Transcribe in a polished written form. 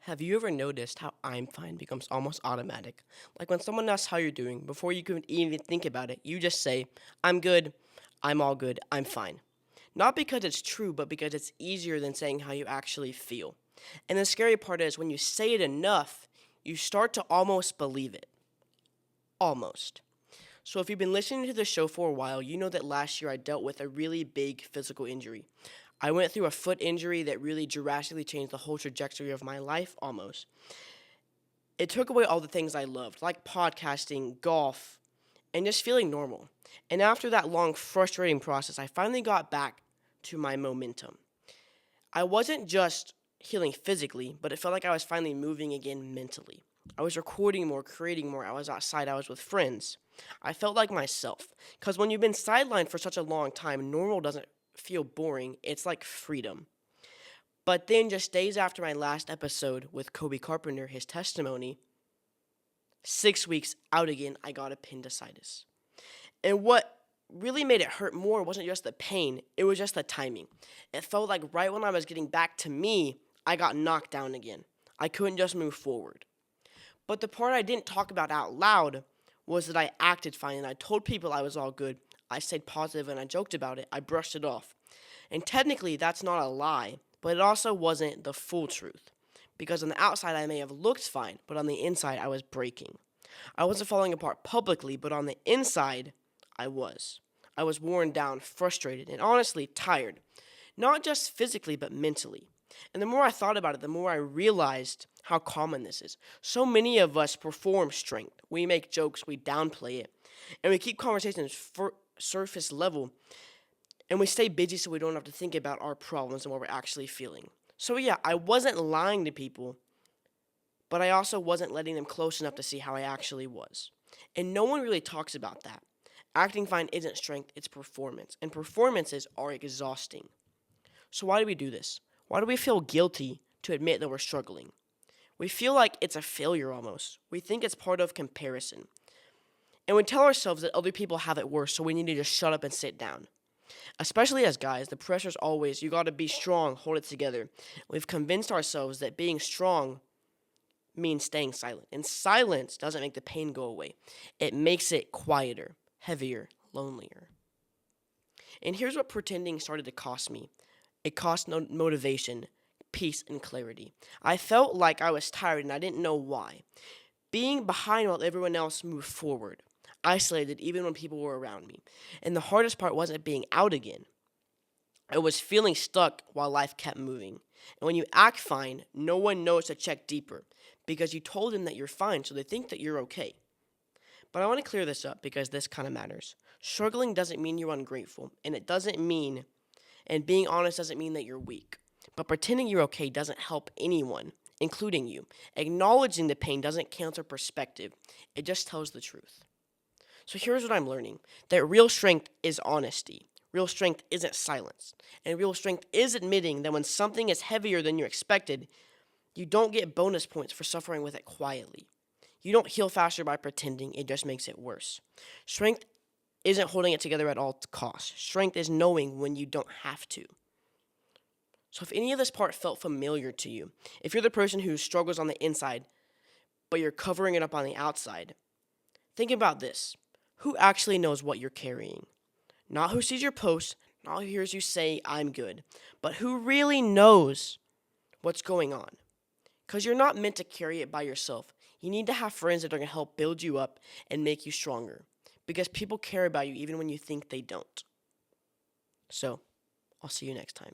Have you ever noticed how I'm fine becomes almost automatic? Like when someone asks how you're doing, before you can even think about it, you just say, I'm good, I'm all good, I'm fine. Not because it's true, but because it's easier than saying how you actually feel. And the scary part is when you say it enough, you start to almost believe it. Almost. So if you've been listening to the show for a while, you know that last year I dealt with a really big physical injury. I went through a foot injury that really drastically changed the whole trajectory of my life almost. It took away all the things I loved, like podcasting, golf, and just feeling normal. And after that long, frustrating process, I finally got back to my momentum. I wasn't just healing physically, but it felt like I was finally moving again mentally. I was recording more, creating more. I was outside, I was with friends. I felt like myself. Because when you've been sidelined for such a long time, normal doesn't feel boring. It's like freedom. But then, just days after my last episode with Kobe Carpenter, his testimony, 6 weeks out again, I got appendicitis. And what really made it hurt more wasn't just the pain, it was just the timing. It felt like right when I was getting back to me, I got knocked down again. I couldn't just move forward. But the part I didn't talk about out loud was that I acted fine and I told people I was all good. I stayed positive and I joked about it. I brushed it off. And technically, that's not a lie, but it also wasn't the full truth. Because on the outside, I may have looked fine, but on the inside, I was breaking. I wasn't falling apart publicly, but on the inside, I was. I was worn down, frustrated, and honestly tired. Not just physically, but mentally. And the more I thought about it, the more I realized how common this is. So many of us perform strength. We make jokes, we downplay it, and we keep conversations surface level, and we stay busy so we don't have to think about our problems and what we're actually feeling. So, yeah, I wasn't lying to people, but I also wasn't letting them close enough to see how I actually was. And no one really talks about that. Acting fine isn't strength, it's performance. And performances are exhausting. So, why do we do this? Why do we feel guilty to admit that we're struggling? We feel like it's a failure almost. We think it's part of comparison. And we tell ourselves that other people have it worse, so we need to just shut up and sit down. Especially as guys, the pressure's always, you gotta be strong, hold it together. We've convinced ourselves that being strong means staying silent. And silence doesn't make the pain go away, it makes it quieter, heavier, lonelier. And here's what pretending started to cost me: it cost no motivation, peace, and clarity. I felt like I was tired and I didn't know why. Being behind while everyone else moved forward. Isolated even when people were around me. And the hardest part wasn't being out again. It was feeling stuck while life kept moving. And when you act fine, no one knows to check deeper because you told them that you're fine, so they think that you're okay. But I want to clear this up because this kind of matters. Struggling doesn't mean you're ungrateful, and being honest doesn't mean that you're weak. But pretending you're okay doesn't help anyone, including you. Acknowledging the pain doesn't cancel perspective, it just tells the truth. So here's what I'm learning: that real strength is honesty. Real strength isn't silence. And real strength is admitting that when something is heavier than you expected, you don't get bonus points for suffering with it quietly. You don't heal faster by pretending, it just makes it worse. Strength isn't holding it together at all costs. Strength is knowing when you don't have to. So if any of this part felt familiar to you, if you're the person who struggles on the inside, but you're covering it up on the outside, think about this. Who actually knows what you're carrying? Not who sees your posts, not who hears you say, I'm good, but who really knows what's going on. Because you're not meant to carry it by yourself. You need to have friends that are going to help build you up and make you stronger. Because people care about you even when you think they don't. So, I'll see you next time.